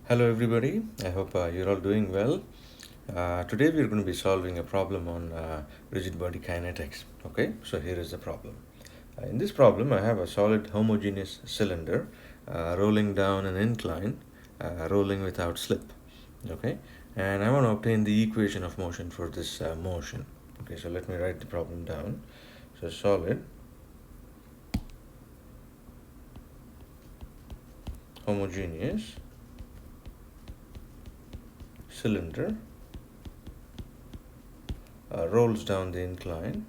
Hello everybody, I hope you're all doing well. Today we're going to be solving a problem on rigid body kinetics. Okay, so here is the problem. In this problem I have a solid homogeneous cylinder rolling down an incline, rolling without slip. Okay, and I want to obtain the equation of motion for this motion. Okay, so let me write the problem down. So solid homogeneous cylinder rolls down the incline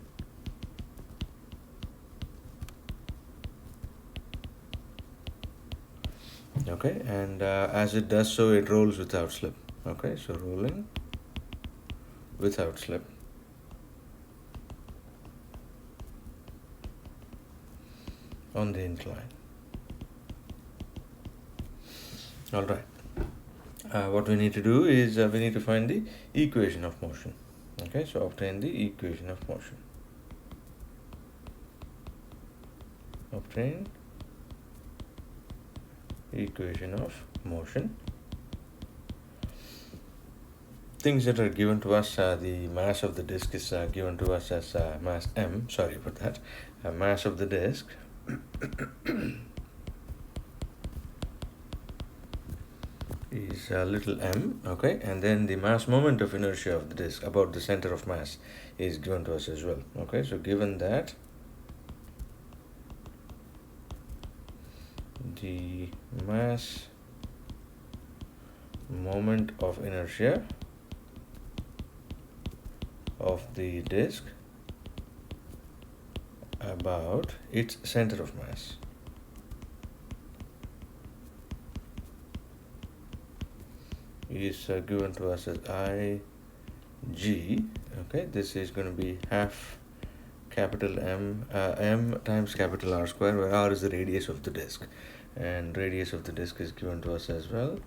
okay, and as it does so it rolls without slip. Okay, so rolling without slip. On the incline. All right, what we need to do is we need to find the equation of motion. Okay, so obtain the equation of motion. Obtain equation of motion. Things that are given to us, the mass of the disk is given to us as mass m. Sorry about that. Mass of the disk is little m, okay, and then the mass moment of inertia of the disk about the center of mass is given to us as well. Okay, so given that the mass moment of inertia of the disk about its center of mass is given to us as Ig. Okay, this is going to be half capital M times capital R square, where R is the radius of the disk, and radius of the disk is given to us as well.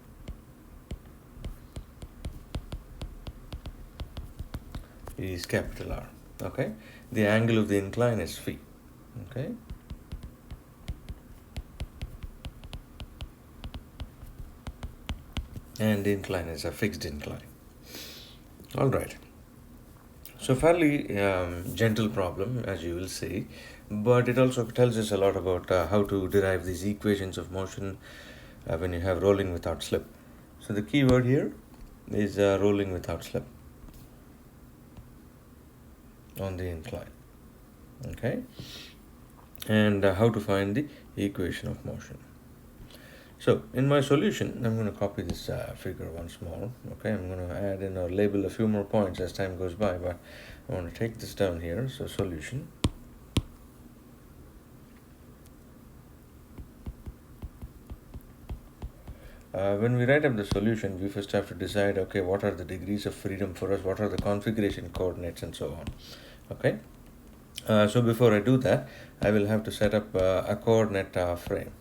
Is capital R. Okay, the angle of the incline is phi. Okay, and the incline is a fixed incline. All right, so fairly gentle problem, as you will see, but it also tells us a lot about how to derive these equations of motion when you have rolling without slip. So the key word here is rolling without slip on the incline. Okay, and how to find the equation of motion. So in my solution, I'm going to copy this figure once more. Okay, I'm going to add in or label a few more points as time goes by, but I want to take this down here. So solution. When we write up the solution, we first have to decide, okay, what are the degrees of freedom for us, what are the configuration coordinates, and so on. Okay, so before I do that, I will have to set up a coordinate frame.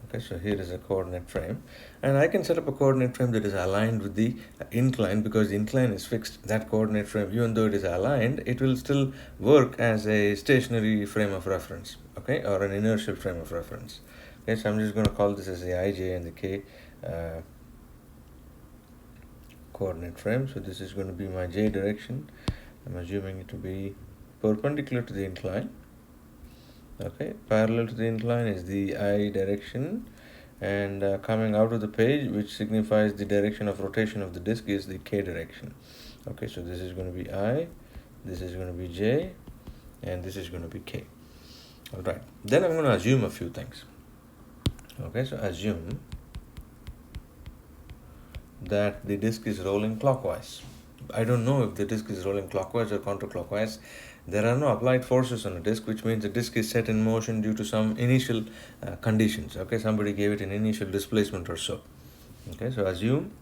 Okay, so here is a coordinate frame, and I can set up a coordinate frame that is aligned with the incline, because the incline is fixed. That coordinate frame, even though it is aligned, it will still work as a stationary frame of reference, okay, or an inertial frame of reference. Okay, so I'm just going to call this as the ij and the k coordinate frame. So this is going to be my j direction. I'm assuming it to be perpendicular to the incline. Okay, parallel to the incline is the I direction, and coming out of the page, which signifies the direction of rotation of the disk, is the k direction. Okay, so this is going to be I, this is going to be j, and this is going to be k. All right, then I'm going to assume a few things. Okay, so assume that the disk is rolling clockwise. I don't know if the disk is rolling clockwise or counterclockwise. There are no applied forces on a disk, which means the disk is set in motion due to some initial conditions. Okay, somebody gave it an initial displacement or so. Okay, so assume,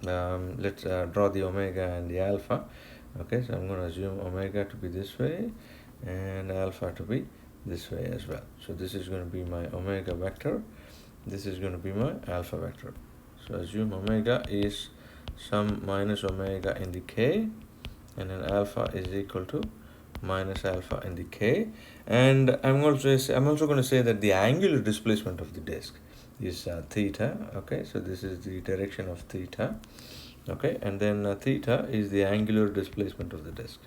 let's draw the omega and the alpha. Okay, so I'm going to assume omega to be this way and alpha to be this way as well. So this is going to be my omega vector, this is going to be my alpha vector. So assume omega is some minus omega in the k, and then alpha is equal to minus alpha in the k. And I'm also going to say that the angular displacement of the disk is theta. Okay, so this is the direction of theta. Okay, and then theta is the angular displacement of the disk.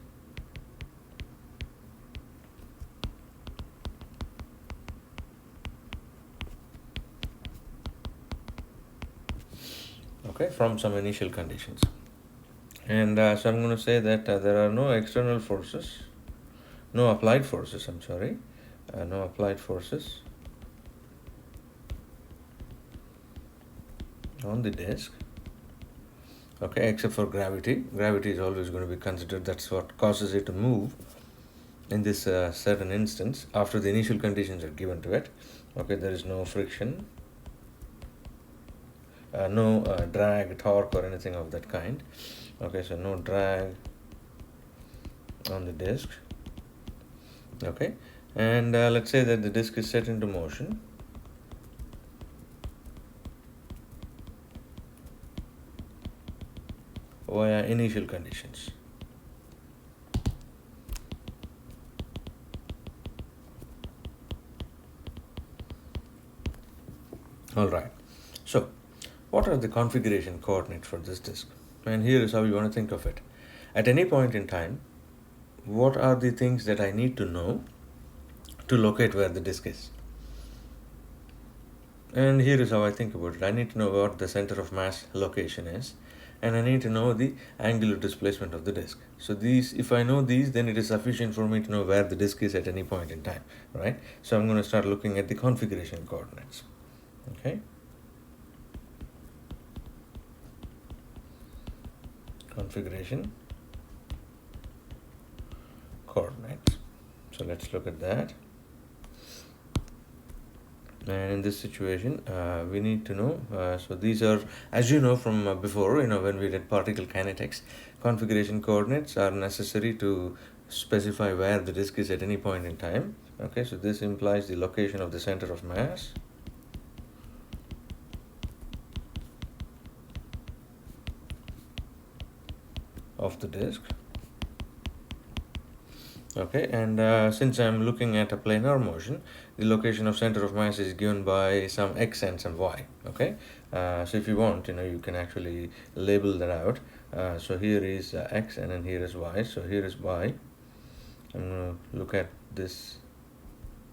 Okay, from some initial conditions. And so I'm going to say that there are no external forces, no applied forces, I'm sorry, no applied forces on the disk. Okay, except for gravity. Gravity is always going to be considered. That's what causes it to move in this certain instance after the initial conditions are given to it. Okay, there is no friction, no drag, torque, or anything of that kind. Okay, so no drag on the disk. Okay, and let's say that the disk is set into motion. Via initial conditions. Alright, so what are the configuration coordinates for this disk? And here is how you want to think of it. At any point in time, what are the things that I need to know to locate where the disk is? And here is how I think about it. I need to know what the center of mass location is, and I need to know the angular displacement of the disk. So these, if I know these, then it is sufficient for me to know where the disk is at any point in time, right? So I'm going to start looking at the configuration coordinates. Okay. Configuration coordinates. So let's look at that. And in this situation, we need to know, so these are, as you know from before, when we did particle kinetics, configuration coordinates are necessary to specify where the disk is at any point in time. Okay, so this implies the location of the center of mass, of the disk. Okay, and since I'm looking at a planar motion, the location of center of mass is given by some x and some y. Okay, so if you want, you can actually label that out. So here is x and then here is y. So here is y. I'm going to look at this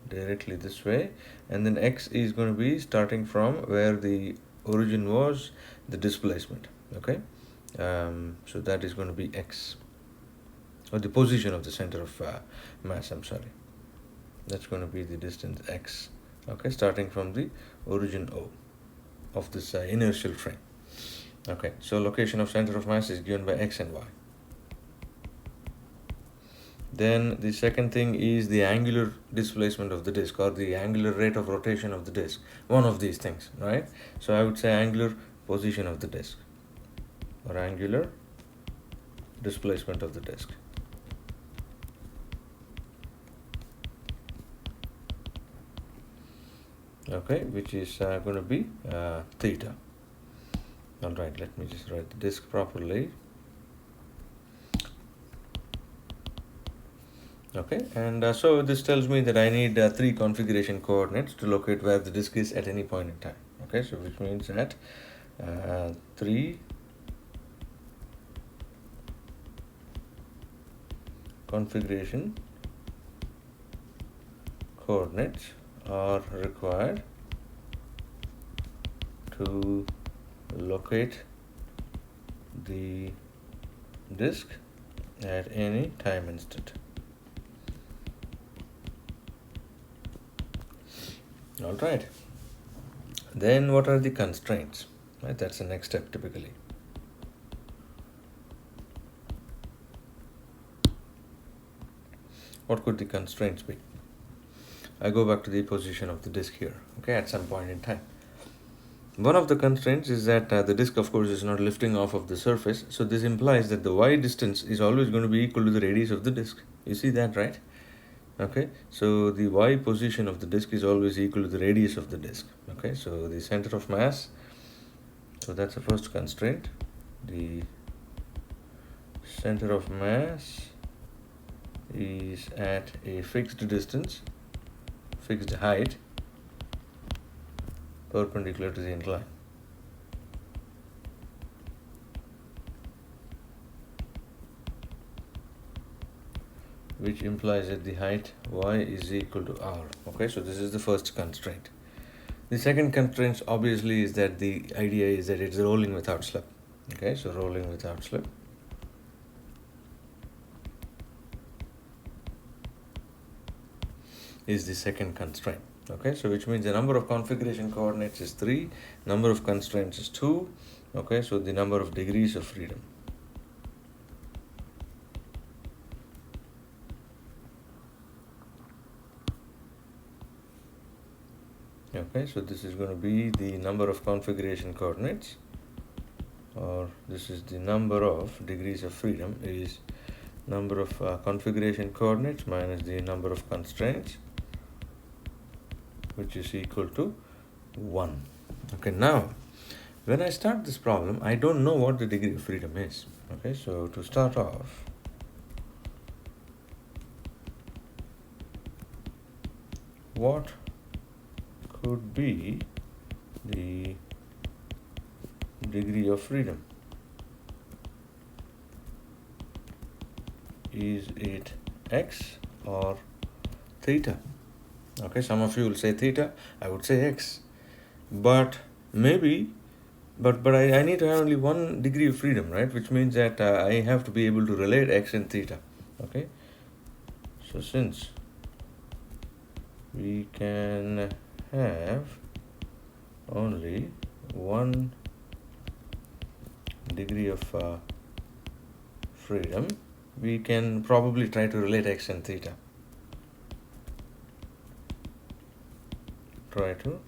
directly this way, and then x is going to be starting from where the origin was, the displacement. Okay, so that is going to be x, or the position of the center of mass, I'm sorry. That's going to be the distance x, okay, starting from the origin O of this inertial frame. Okay, so location of center of mass is given by x and y. Then the second thing is the angular displacement of the disk, or the angular rate of rotation of the disk. One of these things, right? So I would say angular position of the disk, or angular displacement of the disk. Okay, which is going to be theta. Alright, let me just write the disk properly. Okay, and so this tells me that I need 3 configuration coordinates to locate where the disk is at any point in time. Okay, so which means that 3 configuration coordinates are required to locate the disk at any time instant. Alright, then what are the constraints? Right, that's the next step typically. What could the constraints be? I go back to the position of the disk here, okay, at some point in time. One of the constraints is that the disk, of course, is not lifting off of the surface, so this implies that the y distance is always going to be equal to the radius of the disk. You see that, right? Okay, so the y position of the disk is always equal to the radius of the disk. Okay, so the center of mass, so that's the first constraint. The center of mass is at a fixed distance, fixed height, perpendicular to the incline. Which implies that the height y is equal to r. Okay, so this is the first constraint. The second constraint obviously is that the idea is that it's rolling without slip. Okay, so rolling without slip. Is the second constraint. Okay, so which means the number of configuration coordinates is 3, number of constraints is 2. Okay, so the number of degrees of freedom. Okay, so this is going to be the number of configuration coordinates, or this is the number of degrees of freedom is number of configuration coordinates minus the number of constraints, which is equal to 1. Okay, now when I start this problem, I don't know what the degree of freedom is. Okay, so to start off, what could be the degree of freedom? Is it x or theta? Okay, some of you will say theta, I would say x. But maybe, but I need to have only one degree of freedom, right? Which means that I have to be able to relate x and theta. Okay, so since we can have only one degree of freedom, we can probably try to relate x and theta. Try to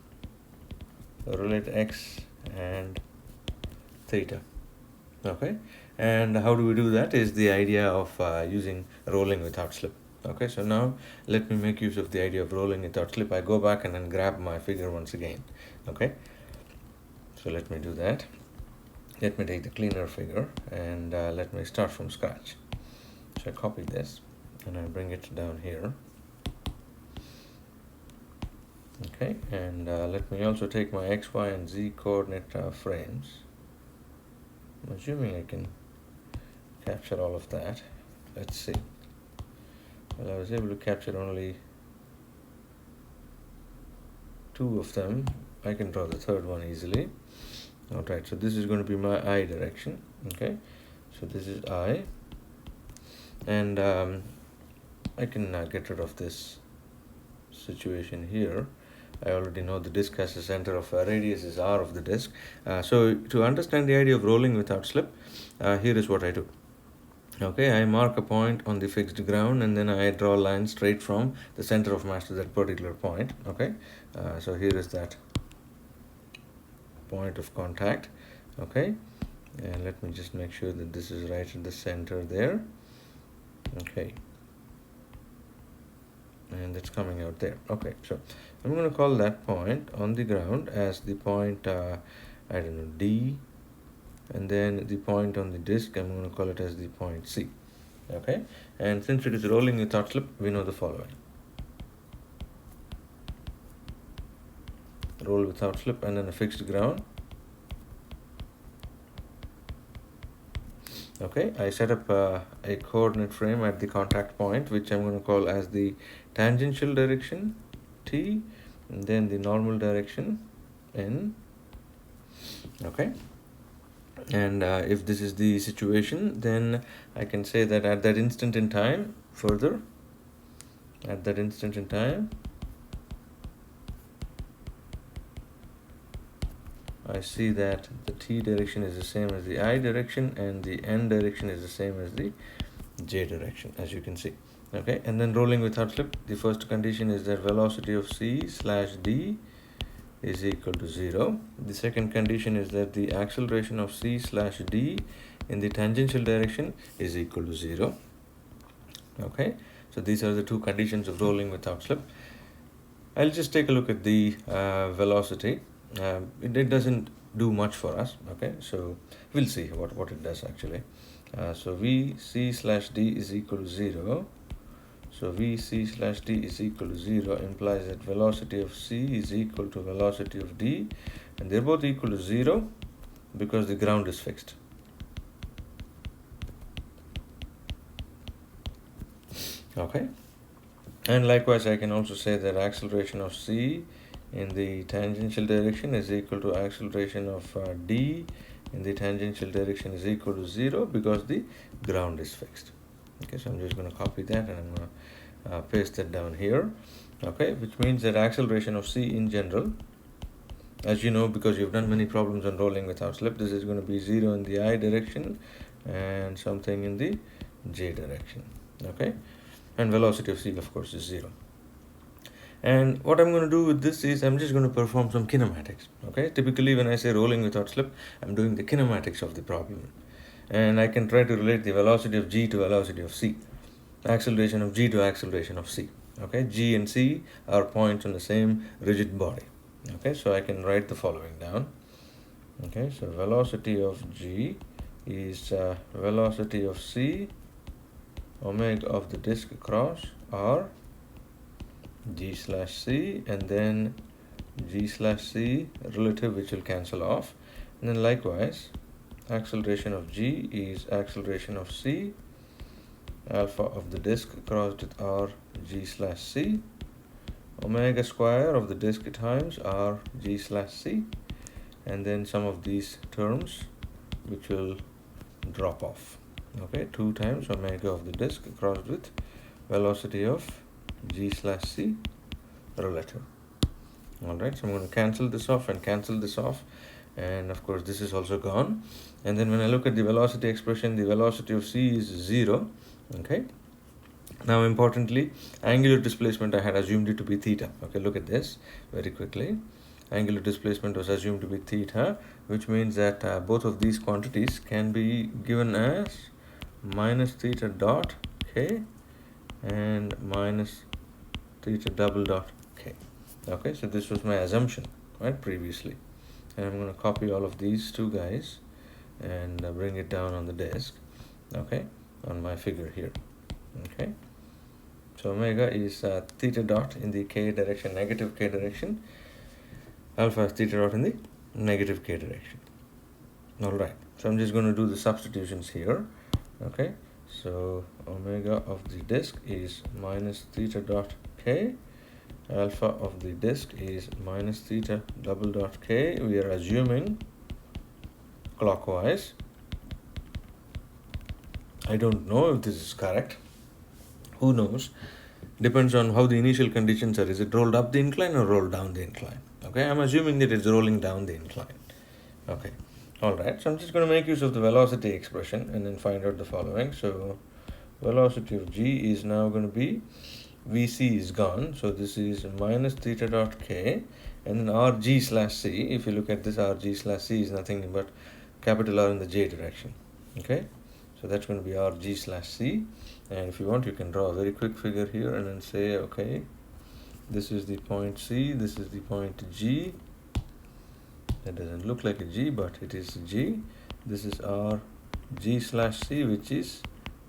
relate x and theta. Okay, and how do we do that is the idea of using rolling without slip. Okay, so now let me make use of the idea of rolling without slip. I go back and then grab my figure once again. Okay, so let me do that. Let me take the cleaner figure and let me start from scratch. So I copy this and I bring it down here. Okay, and let me also take my x, y, and z coordinate frames. I'm assuming I can capture all of that. Let's see. Well, I was able to capture only 2 of them. I can draw the third one easily. Alright, so this is going to be my I direction. Okay, so this is I, and I can get rid of this situation here. I already know the disk has a center of radius is r of the disk. So to understand the idea of rolling without slip, here is what I do. Okay, I mark a point on the fixed ground and then I draw a line straight from the center of mass to that particular point. Okay, so here is that point of contact. Okay, and let me just make sure that this is right in the center there. Okay, and it's coming out there. Okay, so I'm going to call that point on the ground as the point I don't know, D, and then the point on the disk I'm going to call it as the point C. Okay, and since it is rolling without slip, we know the following: roll without slip and then a fixed ground. Okay, I set up a coordinate frame at the contact point, which I'm going to call as the tangential direction T, and then the normal direction N. Okay, and if this is the situation, then I can say that at that instant in time, further, at that instant in time, I see that the T direction is the same as the I direction and the N direction is the same as the J direction, as you can see. Okay, and then rolling without slip, the first condition is that velocity of C/D is equal to 0. The second condition is that the acceleration of C/D in the tangential direction is equal to 0. Okay, so these are the 2 conditions of rolling without slip. I'll just take a look at the velocity. It doesn't do much for us. Okay, so we'll see what it does actually. So V C/D is equal to 0. So vc slash d is equal to 0 implies that velocity of c is equal to velocity of d, and they're both equal to 0 because the ground is fixed. Okay, and likewise I can also say that acceleration of c in the tangential direction is equal to acceleration of d in the tangential direction is equal to 0 because the ground is fixed. Okay, so I'm just going to copy that and I'm going to paste that down here. Okay, which means that acceleration of c in general, as you know, because you've done many problems on rolling without slip, this is going to be 0 in the I direction and something in the j direction. Okay, and velocity of c of course is 0. And what I'm going to do with this is I'm just going to perform some kinematics. Okay, typically when I say rolling without slip, I'm doing the kinematics of the problem, and I can try to relate the velocity of g to velocity of c, acceleration of g to acceleration of c. Okay, g and c are points on the same rigid body. Okay, so I can write the following down. Okay, so velocity of g is velocity of c omega of the disk across r g slash c, and then g slash c relative, which will cancel off, and then likewise acceleration of g is acceleration of c alpha of the disk crossed with r g slash c omega square of the disk times r g slash c, and then some of these terms which will drop off. Okay, 2 times omega of the disk crossed with velocity of g slash c relative. Alright, so I'm going to cancel this off and cancel this off, and of course this is also gone. And then when I look at the velocity expression, the velocity of c is 0. Okay, now importantly, angular displacement, I had assumed it to be theta. Okay, look at this very quickly. Angular displacement was assumed to be theta, which means that both of these quantities can be given as minus theta dot k and minus theta double dot k. Okay, so this was my assumption, right, previously. And I'm going to copy all of these two guys and bring it down on the disk, okay, on my figure here. Okay, so omega is theta dot in the k direction, negative k direction, alpha is theta dot in the negative k direction. Alright, so I'm just going to do the substitutions here. Okay, so omega of the disk is minus theta dot k, alpha of the disk is minus theta double dot k. We are assuming clockwise. I don't know if this is correct. Who knows? Depends on how the initial conditions are. Is it rolled up the incline or rolled down the incline? Okay, I'm assuming that it's rolling down the incline. Okay, alright, so I'm just going to make use of the velocity expression and then find out the following. So velocity of g is now going to be, vc is gone, so this is minus theta dot k, and then rg slash c. If you look at this, rg slash c is nothing but capital R in the j direction. Okay, so that's going to be rg slash c, and if you want you can draw a very quick figure here and then say, okay, this is the point c, this is the point g. That doesn't look like a g, but it is g. This is r g slash c, which is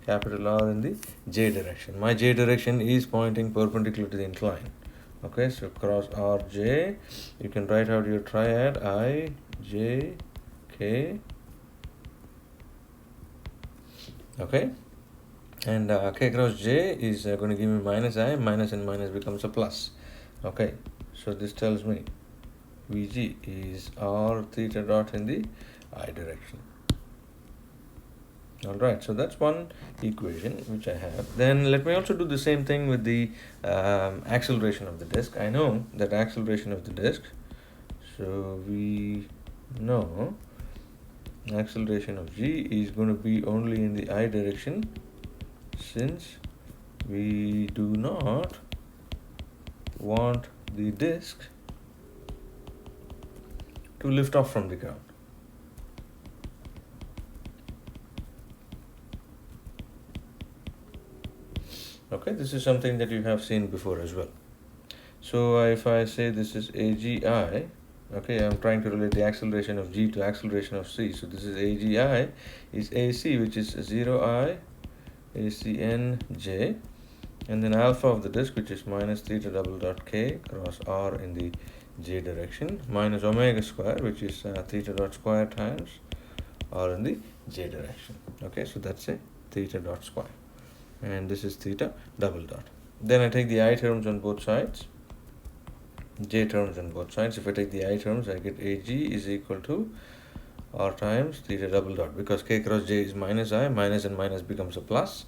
capital R in the j direction. My j direction is pointing perpendicular to the incline. Okay, so cross rj, you can write out your triad I, j, k. Okay, and k cross j is going to give me minus I, minus and minus becomes a plus. Okay, so this tells me Vg is r theta dot in the I direction. Alright, so that's one equation which I have. Then let me also do the same thing with the acceleration of the disk. I know that acceleration of the disk, so we know acceleration of g is going to be only in the I direction, since we do not want the disk to lift off from the ground. Okay, this is something that you have seen before as well. So if I say this is AGI, okay, I'm trying to relate the acceleration of g to acceleration of c. So this is AGI is AC, which is 0I ACNJ, and then alpha of the disk, which is minus theta double dot k cross r in the j direction, minus omega square, which is theta dot square times r in the j direction. Okay, so that's a theta dot square, and this is theta double dot. Then I take the I terms on both sides, j terms on both sides. If I take the I terms, I get ag is equal to r times theta double dot, because k cross j is minus I, minus and minus becomes a plus,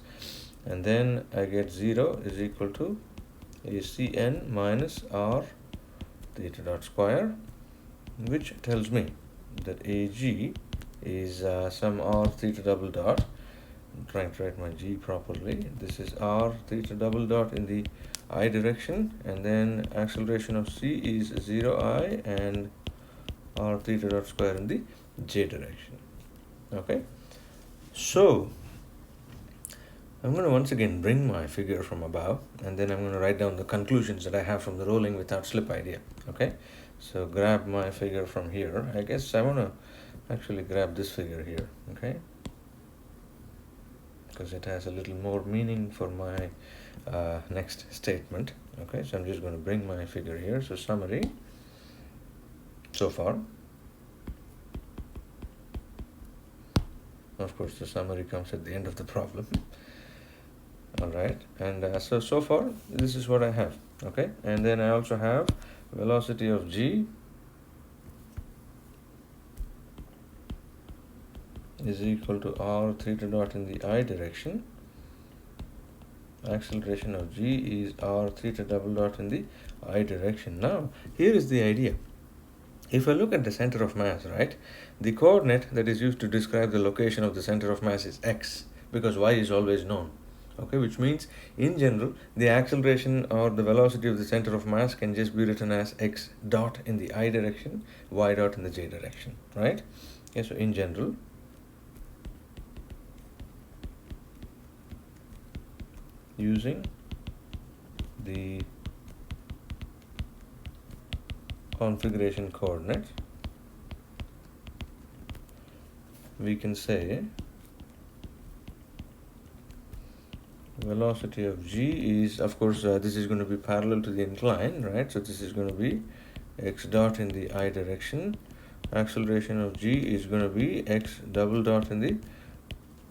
and then I get 0 is equal to acn minus r theta dot square, which tells me that ag is some r theta double dot. I'm trying to write my g properly. This is r theta double dot in the I direction, and then acceleration of c is 0I and r theta dot square in the j direction. Okay, so I'm going to once again bring my figure from above, and then I'm going to write down the conclusions that I have from the rolling without slip idea. Okay, so grab my figure from here. I guess I want to actually grab this figure here, okay, because it has a little more meaning for my next statement. Okay, so I'm just going to bring my figure here. So summary so far. Of course, the summary comes at the end of the problem. All right, and so far this is what I have. Okay, and then I also have velocity of g is equal to r theta dot in the I direction. Acceleration of g is r theta double dot in the I direction. Now here is the idea. If I look at the center of mass, right, the coordinate that is used to describe the location of the center of mass is x, because y is always known. Okay, which means in general the acceleration or the velocity of the center of mass can just be written as x dot in the I direction, y dot in the j direction, right? Okay, so in general, using the configuration coordinate, we can say velocity of g is, of course, this is going to be parallel to the incline, right? So this is going to be x dot in the I direction. Acceleration of g is going to be x double dot in the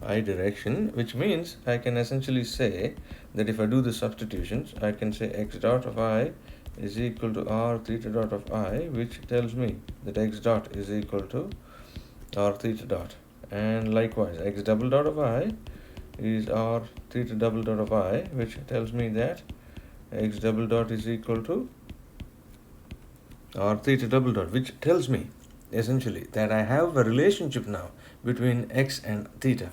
I direction, which means I can essentially say that if I do the substitutions, I can say x dot of I is equal to r theta dot of I, which tells me that x dot is equal to r theta dot, and likewise x double dot of I is r theta double dot of I, which tells me that x double dot is equal to r theta double dot, which tells me essentially that I have a relationship now between x and theta.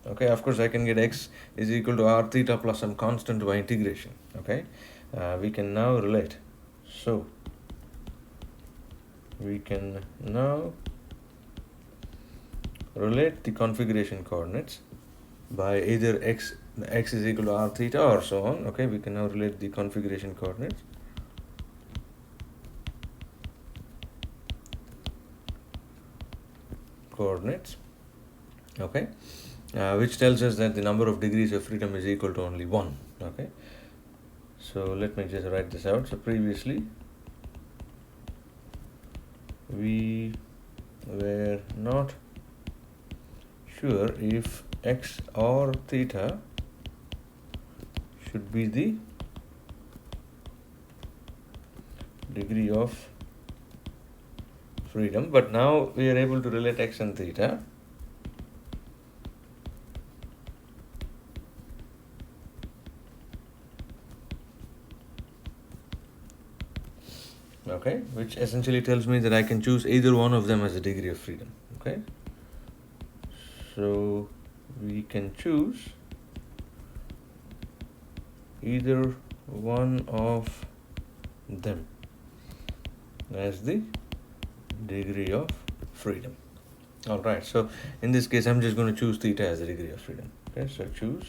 Okay, of course I can get x is equal to r theta plus some constant by integration. Okay, we can now relate. So we can now relate the configuration coordinates by either x is equal to r theta or so on. Okay, we can now relate the configuration coordinates. Okay, which tells us that the number of degrees of freedom is equal to only 1. Okay, so let me just write this out. So previously we were not sure if x or theta should be the degree of freedom, but now we are able to relate x and theta. Okay, which essentially tells me that I can choose either one of them as a degree of freedom. Okay, so we can choose either one of them as the degree of freedom. All right, so in this case I'm just going to choose theta as the degree of freedom. Okay, so choose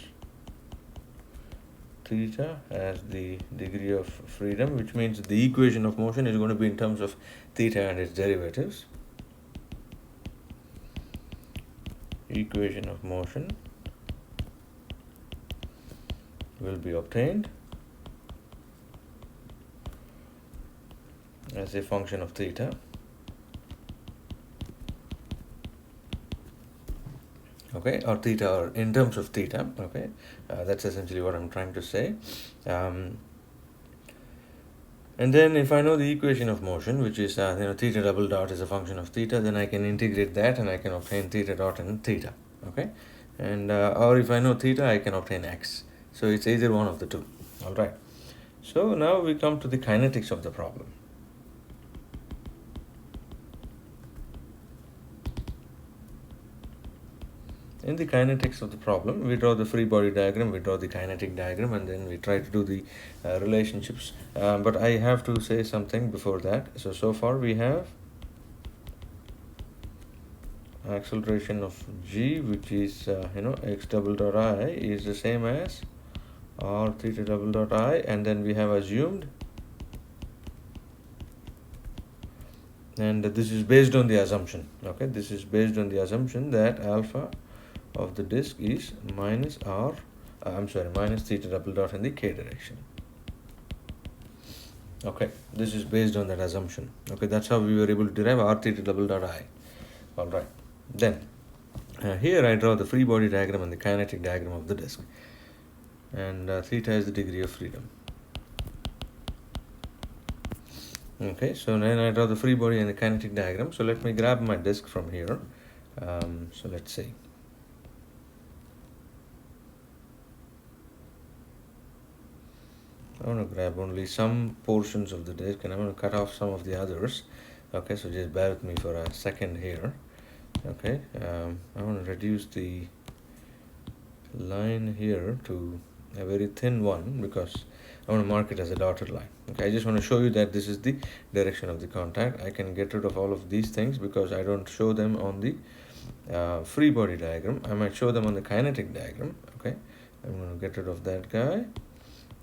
theta as the degree of freedom, which means the equation of motion is going to be in terms of theta and its derivatives. Equation of motion will be obtained as a function of theta. Okay, or theta, or in terms of theta. Okay, that's essentially what I'm trying to say. And then if I know the equation of motion, which is theta double dot is a function of theta, then I can integrate that and I can obtain theta dot and theta. Okay, and or if I know theta, I can obtain x. So it's either one of the two. All right. So now we come to the kinetics of the problem. In the kinetics of the problem, we draw the free body diagram, we draw the kinetic diagram, and then we try to do the relationships. But I have to say something before that. So far we have acceleration of g, which is x double dot I is the same as r theta double dot I, and then we have assumed, and this is based on the assumption. Okay, this is based on the assumption that alpha of the disk is minus theta double dot in the k direction. Okay, this is based on that assumption. Okay, that's how we were able to derive r theta double dot I. All right, then here I draw the free body diagram and the kinetic diagram of the disk, and theta is the degree of freedom. Okay, so then I draw the free body and the kinetic diagram. So let me grab my disk from here. So let's see. I want to grab only some portions of the disk and I'm going to cut off some of the others. Okay, so just bear with me for a second here. Okay, I want to reduce the line here to a very thin one because I want to mark it as a dotted line. Okay, I just want to show you that this is the direction of the contact. I can get rid of all of these things because I don't show them on the free body diagram. I might show them on the kinetic diagram. Okay, I'm going to get rid of that guy.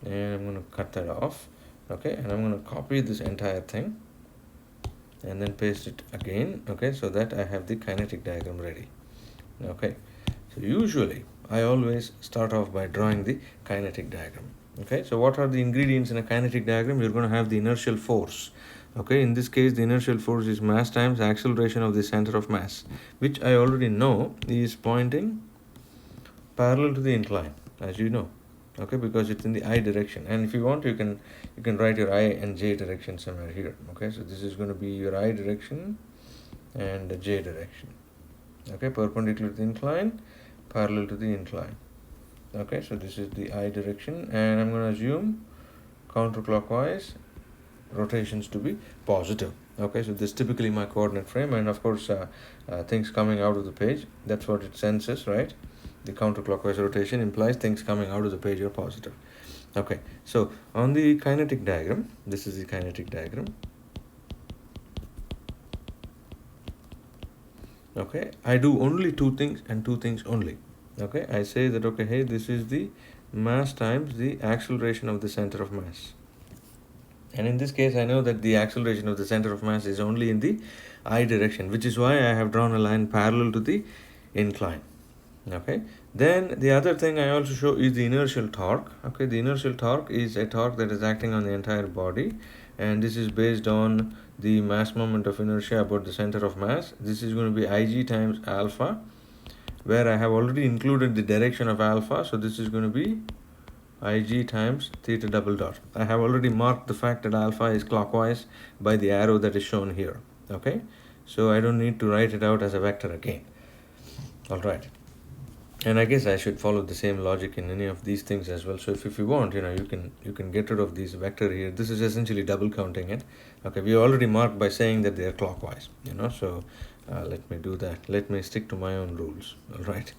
And I'm going to cut that off. Okay, and I'm going to copy this entire thing and then paste it again. Okay, so that I have the kinetic diagram ready. Okay, so usually I always start off by drawing the kinetic diagram. Okay, so what are the ingredients in a kinetic diagram? You're going to have the inertial force. Okay, in this case the inertial force is mass times acceleration of the center of mass, which I already know is pointing parallel to the incline, as you know. Okay, because it's in the I direction, and if you want you can write your I and J direction somewhere here. Okay, so this is going to be your I direction and the J direction. Okay, perpendicular to the incline, parallel to the incline. Okay, so this is the I direction, and I'm going to assume counterclockwise rotations to be positive. Okay, so this is typically my coordinate frame, and of course things coming out of the page, that's what it senses, right? The counterclockwise rotation implies things coming out of the page are positive. Okay, so on the kinetic diagram, this is the kinetic diagram. Okay, I do only two things and two things only. Okay, I say that, okay, hey, this is the mass times the acceleration of the center of mass. And in this case, I know that the acceleration of the center of mass is only in the I direction, which is why I have drawn a line parallel to the incline. Okay, then the other thing I also show is the inertial torque. Okay, the inertial torque is a torque that is acting on the entire body, and this is based on the mass moment of inertia about the center of mass. This is going to be Ig times alpha, where I have already included the direction of alpha, so this is going to be Ig times theta double dot. I have already marked the fact that alpha is clockwise by the arrow that is shown here. Okay, so I don't need to write it out as a vector again. All right. And I guess I should follow the same logic in any of these things as well. So if you want, you can get rid of this vector here. This is essentially double counting it. Okay, we already marked by saying that they are clockwise, so let me do that. Let me stick to my own rules. All right.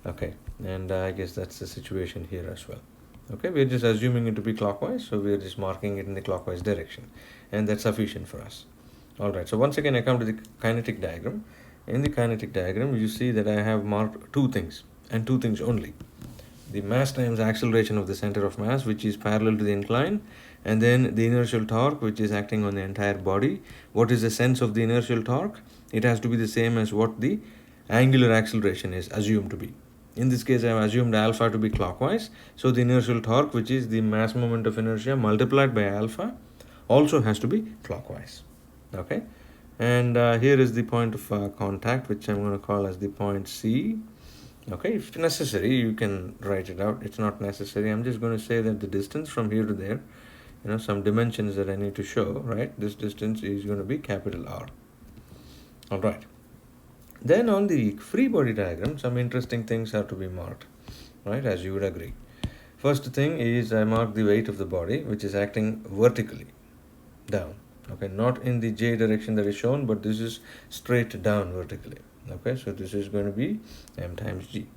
Okay, and I guess that's the situation here as well. Okay, we're just assuming it to be clockwise, so we're just marking it in the clockwise direction, and that's sufficient for us. All right, so once again I come to the kinetic diagram. In the kinetic diagram, you see that I have marked two things and two things only: the mass times acceleration of the center of mass, which is parallel to the incline, and then the inertial torque, which is acting on the entire body. What is the sense of the inertial torque? It has to be the same as what the angular acceleration is assumed to be. In this case, I have assumed alpha to be clockwise. So the inertial torque, which is the mass moment of inertia multiplied by alpha, also has to be clockwise. Okay. And here is the point of contact, which I'm going to call as the point C. Okay, if necessary, you can write it out. It's not necessary. I'm just going to say that the distance from here to there, some dimensions that I need to show, right? This distance is going to be capital R. All right. Then on the free body diagram, some interesting things have to be marked, right? As you would agree. First thing is I mark the weight of the body, which is acting vertically down. Okay, not in the J direction that is shown, but this is straight down vertically. Okay, so this is going to be M times G.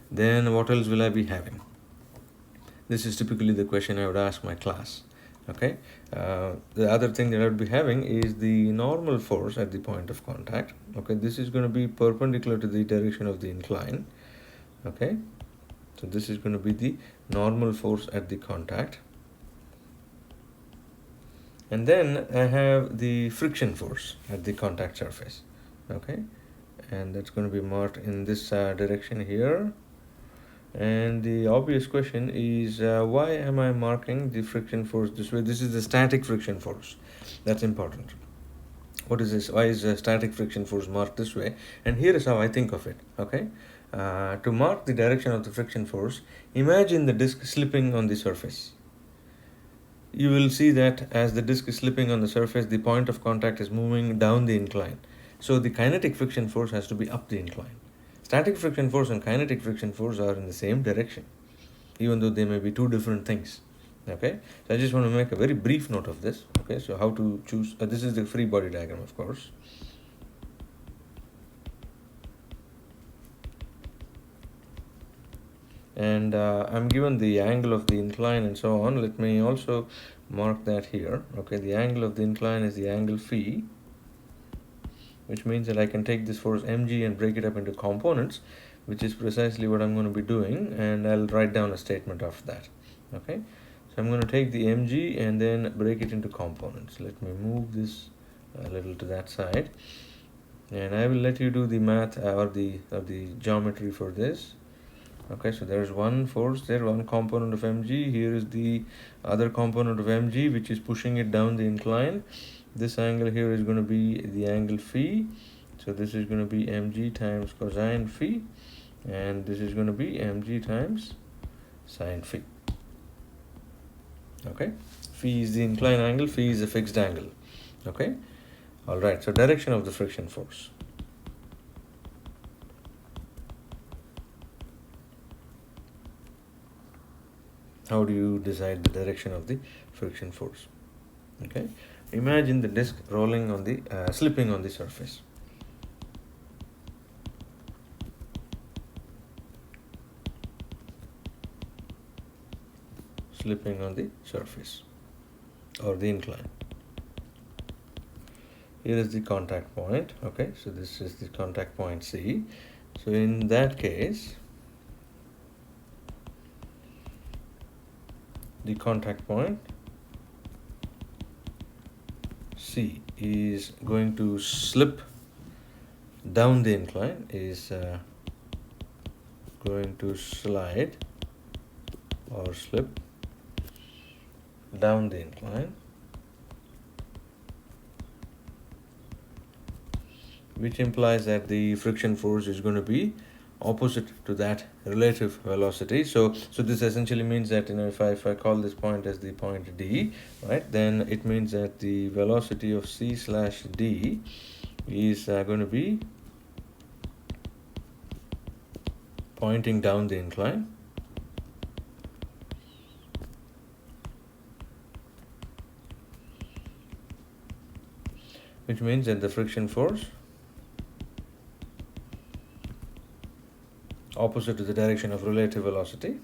Then what else will I be having? This is typically the question I would ask my class. Okay, the other thing that I would be having is the normal force at the point of contact. Okay, this is going to be perpendicular to the direction of the incline. Okay, so this is going to be the normal force at the contact. And then I have the friction force at the contact surface. Okay, and that's going to be marked in this direction here. And the obvious question is why am I marking the friction force this way? This is the static friction force. That's important. What is this? Why is the static friction force marked this way? And here is how I think of it. Okay, to mark the direction of the friction force, imagine the disc slipping on the surface. You will see that as the disc is slipping on the surface, the point of contact is moving down the incline. So the kinetic friction force has to be up the incline. Static friction force and kinetic friction force are in the same direction, even though they may be two different things. Okay, so I just want to make a very brief note of this. Okay, so how to choose, this is the free body diagram, of course. And I'm given the angle of the incline and so on. Let me also mark that here. Okay, the angle of the incline is the angle phi, which means that I can take this force mg and break it up into components, which is precisely what I'm going to be doing, and I'll write down a statement of that. Okay, so I'm going to take the mg and then break it into components. Let me move this a little to that side, and I will let you do the math or the geometry for this. Okay, so there's one force there, one component of mg. Here is the other component of mg, which is pushing it down the incline. This angle here is going to be the angle phi. So this is going to be mg times cosine phi, and this is going to be mg times sine phi. Okay, phi is the incline angle, phi is a fixed angle. Okay, all right, so direction of the friction force. How do you decide the direction of the friction force? Okay, imagine the disc rolling on the slipping on the surface. Slipping on the surface or the incline. Here is the contact point. Okay, so this is the contact point C. So in that case, the contact point C is going to slip down the incline, is going to slide or slip down the incline, which implies that the friction force is going to be opposite to that relative velocity. So this essentially means that if I call this point as the point D, right, then it means that the velocity of C slash D is going to be pointing down the incline, which means that the friction force opposite to the direction of relative velocity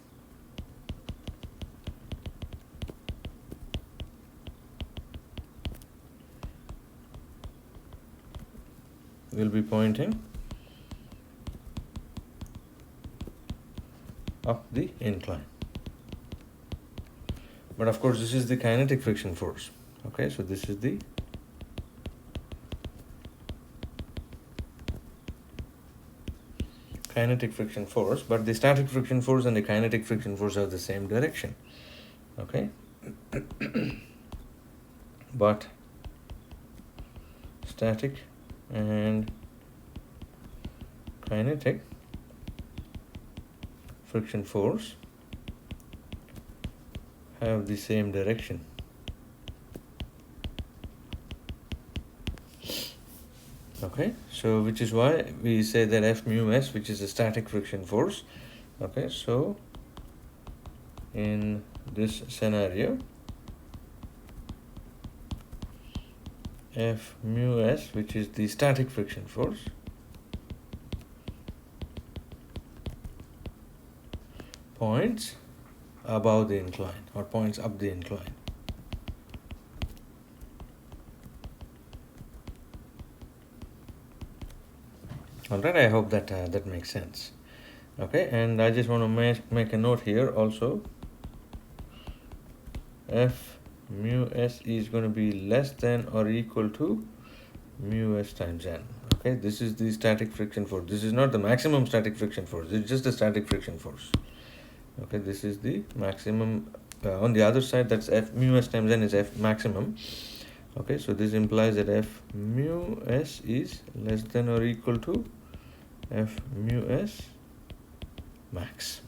will be pointing up the incline. But of course, this is the kinetic friction force. Okay, so this is the kinetic friction force, but the static friction force and the kinetic friction force have the same direction. Okay. But static and kinetic friction force have the same direction. Okay, so which is why we say that F mu S, which is a static friction force. Okay, so in this scenario, F mu S, which is the static friction force, points above the incline or points up the incline. Alright, I hope that that makes sense. Okay, and I just want to make a note here also. F mu S is going to be less than or equal to mu S times N. Okay, this is the static friction force. This is not the maximum static friction force. It's just the static friction force. Okay, this is the maximum. On the other side, that's F mu S times N is F maximum. Okay, so this implies that F mu S is less than or equal to F mu S max.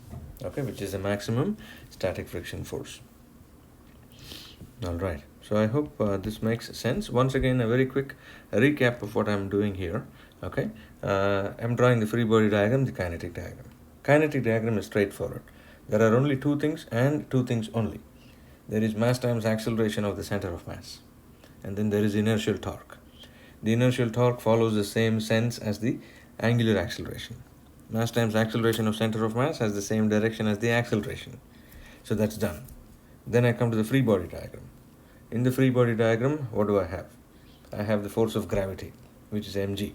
Okay, which is the maximum static friction force. All right, so I hope this makes sense. Once again, a very quick recap of what I'm doing here. Okay, I'm drawing the free body diagram, the kinetic diagram. Kinetic diagram is straightforward. There are only two things and two things only. There is mass times acceleration of the center of mass, and then there is inertial torque. The inertial torque follows the same sense as the angular acceleration. Mass times acceleration of center of mass has the same direction as the acceleration. So that's done. Then I come to the free body diagram. In the free body diagram, what do I have? I have the force of gravity, which is mg.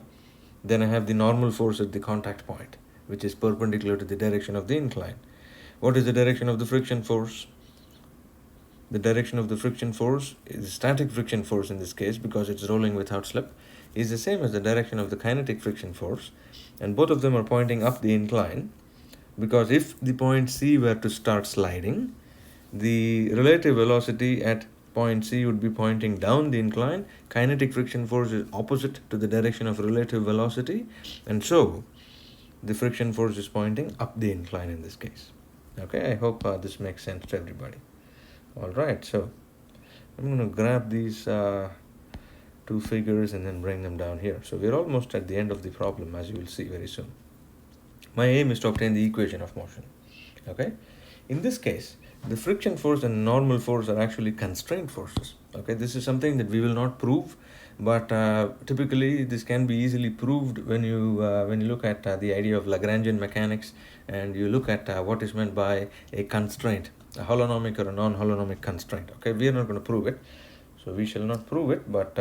Then I have the normal force at the contact point, which is perpendicular to the direction of the incline. What is the direction of the friction force? The direction of the friction force is static friction force in this case, because it's rolling without slip, is the same as the direction of the kinetic friction force, and both of them are pointing up the incline, because if the point C were to start sliding, the relative velocity at point C would be pointing down the incline. Kinetic friction force is opposite to the direction of relative velocity, and so the friction force is pointing up the incline in this case. Okay, I hope this makes sense to everybody. All right, so I'm going to grab these two figures and then bring them down here. So we're almost at the end of the problem, as you will see very soon. My aim is to obtain the equation of motion. Okay, in this case, the friction force and normal force are actually constraint forces. Okay, this is something that we will not prove, but typically this can be easily proved when you look at the idea of Lagrangian mechanics, and you look at what is meant by a constraint, a holonomic or a non-holonomic constraint. Okay, we are not going to prove it, so we shall not prove it, but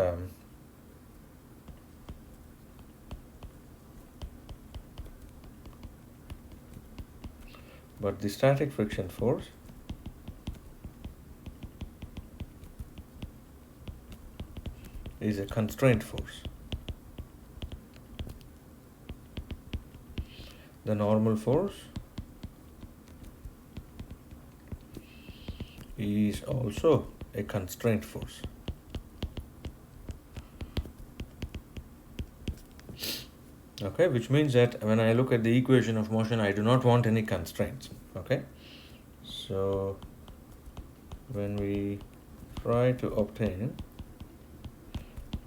the static friction force is a constraint force. The normal force is also a constraint force. Okay, which means that when I look at the equation of motion, I do not want any constraints. Okay, so when we try to obtain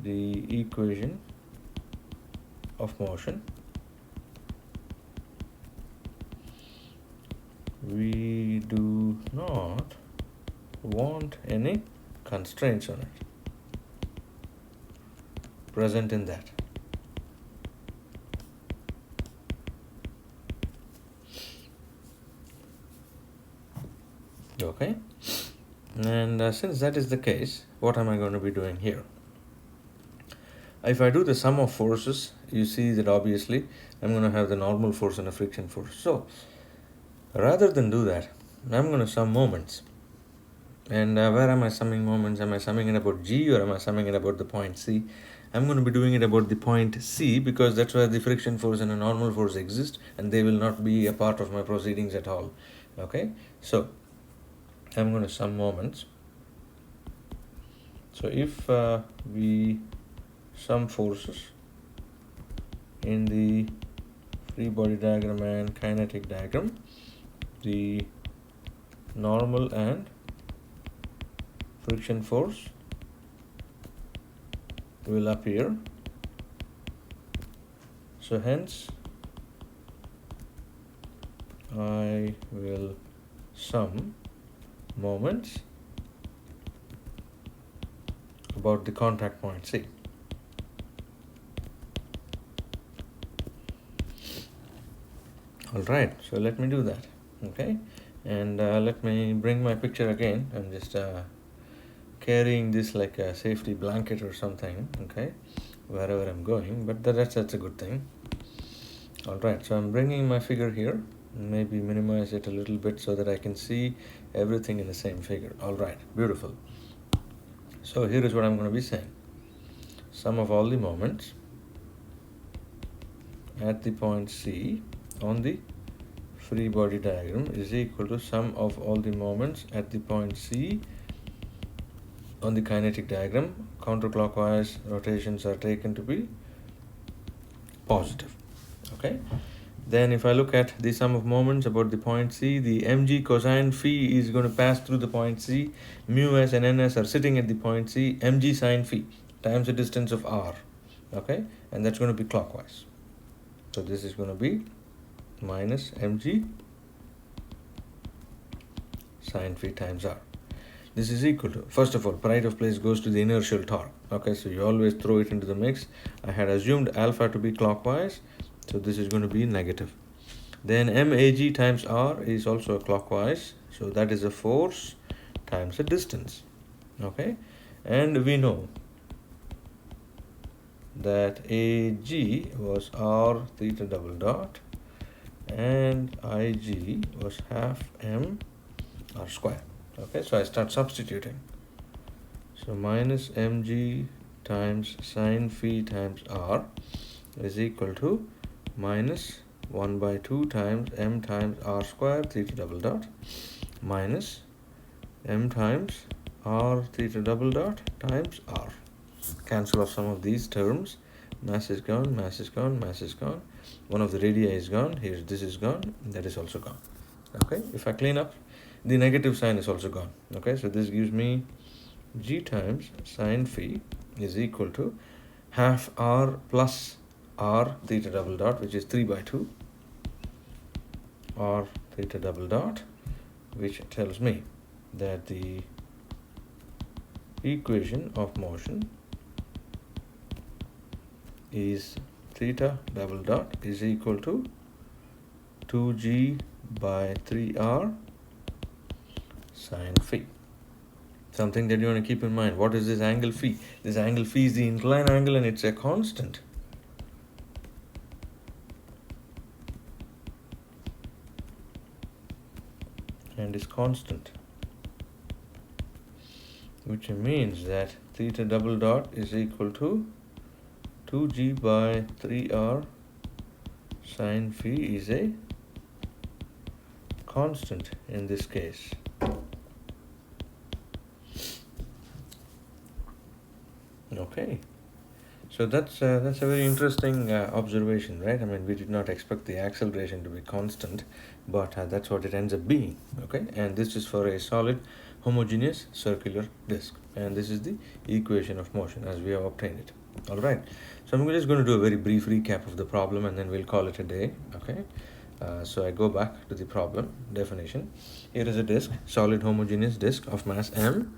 the equation of motion, we do not want any constraints on it present in that. Okay, and since that is the case, what am I going to be doing here? If I do the sum of forces, you see that obviously I'm going to have the normal force and a friction force. So rather than do that, I'm going to sum moments. And where am I summing moments? Am I summing it about G, or am I summing it about the point C? I'm going to be doing it about the point C, because that's where the friction force and a normal force exist, and they will not be a part of my proceedings at all. Okay, so I'm going to sum moments. So if we sum forces in the free body diagram and kinetic diagram, the normal and friction force will appear. So hence I will sum moments about the contact point C. Alright, so let me do that. Okay, and let me bring my picture again. I'm just carrying this like a safety blanket or something, okay, wherever I'm going, but that's a good thing. Alright, so I'm bringing my figure here, maybe minimize it a little bit so that I can see everything in the same figure. Alright, beautiful. So here is what I'm going to be saying. Sum of all the moments at the point C on the free body diagram is equal to sum of all the moments at the point C on the kinetic diagram. Counterclockwise rotations are taken to be positive. Okay, then if I look at the sum of moments about the point C, the mg cosine phi is going to pass through the point C. Mu s and ns are sitting at the point C. Mg sine phi times the distance of r. Okay, and that's going to be clockwise. So this is going to be minus mg sine phi times r. This is equal to, first of all, pride of place goes to the inertial torque. Okay, so you always throw it into the mix. I had assumed alpha to be clockwise, so this is going to be negative. Then mag times r is also clockwise, so that is a force times a distance. Okay, and we know that ag was r theta double dot and ig was half m r square. Okay, so I start substituting. So minus mg times sine phi times r is equal to minus 1 by 2 times m times r square theta double dot minus m times r theta double dot times r. Cancel off some of these terms. Mass is gone, mass is gone, mass is gone. One of the radii is gone. Here, this is gone. That is also gone. Okay, if I clean up, the negative sign is also gone. Okay, so this gives me g times sine phi is equal to half r plus r theta double dot, which is 3 by 2, r theta double dot, which tells me that the equation of motion is theta double dot is equal to 2g by 3r sine phi. Something that you want to keep in mind. What is this angle phi? This angle phi is the inclined angle and it's a constant. And is constant, which means that theta double dot is equal to 2g by 3r sine phi is a constant in this case. Okay, so that's a very interesting observation, right? I mean, we did not expect the acceleration to be constant, but that's what it ends up being. Okay, and this is for a solid homogeneous circular disk, and this is the equation of motion as we have obtained it. All right, so I'm just going to do a very brief recap of the problem and then we'll call it a day. Okay, so I go back to the problem definition. Here is a disk, solid homogeneous disk of mass m,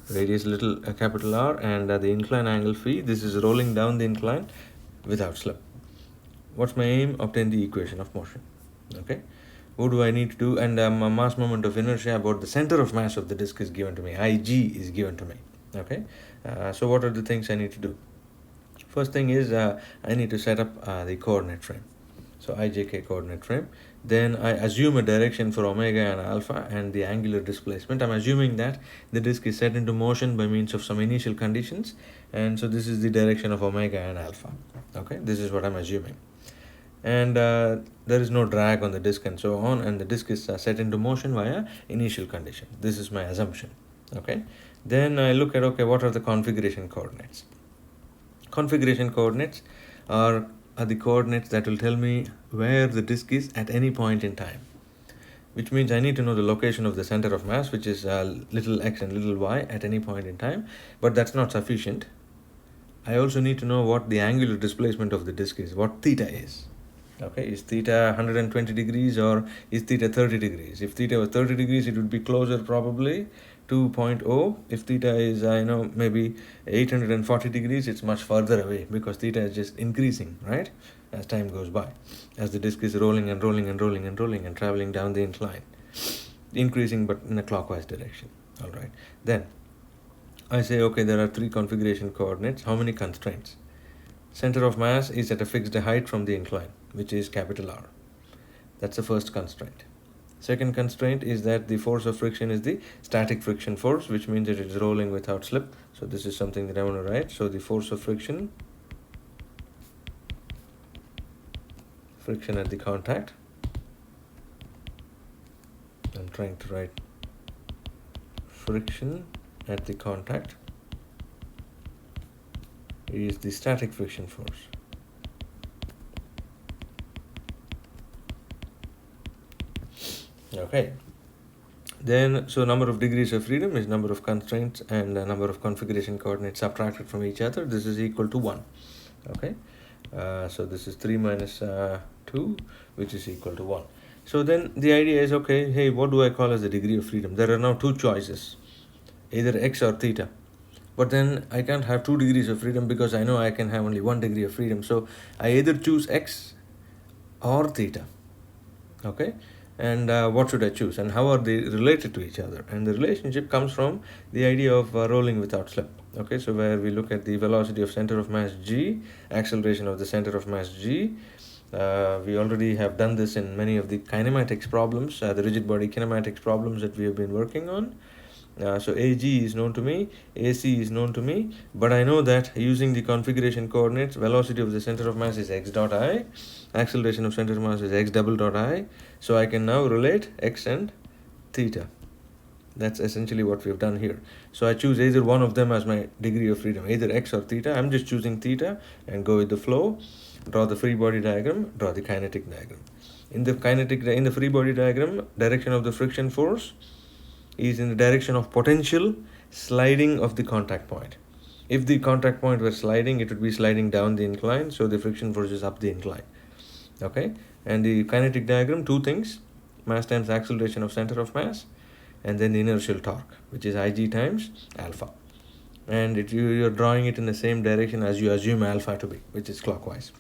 radius little capital R, and the incline angle phi. This is rolling down the incline without slip. What's my aim? Obtain the equation of motion. Okay, what do I need to do? And mass moment of inertia about the center of mass of the disk is given to me. Ig is given to me. Okay, so what are the things I need to do? First thing is I need to set up the coordinate frame. so ijk coordinate frame. Then I assume a direction for omega and alpha and the angular displacement. I'm assuming that the disk is set into motion by means of some initial conditions, and so this is the direction of omega and alpha. Okay, this is what I'm assuming. And there is no drag on the disk and so on, and the disk is set into motion via initial condition. This is my assumption. Okay, then I look at, okay, what are the configuration coordinates? Configuration coordinates are the coordinates that will tell me where the disk is at any point in time, which means I need to know the location of the center of mass, which is little x and little y at any point in time. But that's not sufficient. I also need to know what the angular displacement of the disk is, what theta is. Okay, is theta 120 degrees or is theta 30 degrees? If theta was 30 degrees, it would be closer probably to 0.0. If theta is, maybe 840 degrees, it's much further away because theta is just increasing, right? As time goes by, as the disk is rolling and rolling and rolling and rolling and traveling down the incline, increasing but in a clockwise direction. All right, then I say, okay, there are three configuration coordinates. How many constraints? Center of mass is at a fixed height from the incline, which is capital R. That's the first constraint. Second constraint is that the force of friction is the static friction force, which means that it's rolling without slip. So this is something that I want to write. So the force of friction at the contact. I'm trying to write friction at the contact is the static friction force. Okay, then so number of degrees of freedom is number of constraints and number of configuration coordinates subtracted from each other. This is equal to 1. Okay, so this is 3 minus 2, which is equal to 1. So then the idea is, okay, hey, what do I call as the degree of freedom? There are now two choices, either x or theta. But then I can't have 2 degrees of freedom because I know I can have only 1 degree of freedom. So I either choose x or theta. Okay, and what should I choose and how are they related to each other? And the relationship comes from the idea of rolling without slip. Okay, so where we look at the velocity of center of mass g, acceleration of the center of mass g. We already have done this in many of the kinematics problems, the rigid body kinematics problems that we have been working on. So AG is known to me, AC is known to me, but I know that using the configuration coordinates, velocity of the center of mass is x dot I, acceleration of center of mass is x double dot I, so I can now relate x and theta. That's essentially what we've done here. So I choose either one of them as my degree of freedom, either x or theta. I'm just choosing theta and go with the flow, draw the free body diagram, draw the kinetic diagram. In the free body diagram, direction of the friction force is in the direction of potential sliding of the contact point. If the contact point were sliding, it would be sliding down the incline, so the friction force is up the incline. Okay, and the kinetic diagram, two things, mass times acceleration of center of mass, and then the inertial torque, which is Ig times alpha. And you're drawing it in the same direction as you assume alpha to be, which is clockwise.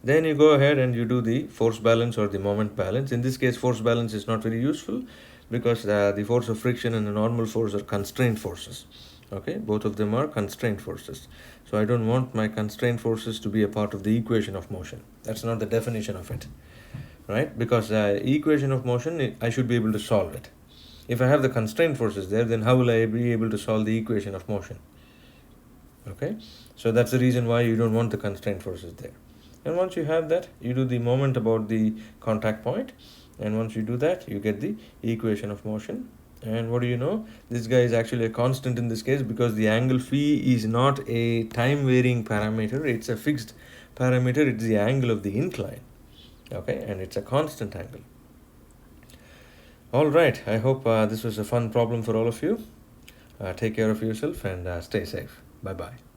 Then you go ahead and you do the force balance or the moment balance. In this case, force balance is not very useful because the force of friction and the normal force are constraint forces. Okay, both of them are constraint forces. So I don't want my constraint forces to be a part of the equation of motion. That's not the definition of it, right? Because equation of motion, I should be able to solve it. If I have the constraint forces there, then how will I be able to solve the equation of motion? Okay, so that's the reason why you don't want the constraint forces there. And once you have that, you do the moment about the contact point, and once you do that, you get the equation of motion. And what do you know? This guy is actually a constant in this case because the angle phi is not a time varying parameter, it's a fixed parameter. It's the angle of the incline. Okay, and it's a constant angle. All right, I hope this was a fun problem for all of you. Take care of yourself and stay safe. Bye bye.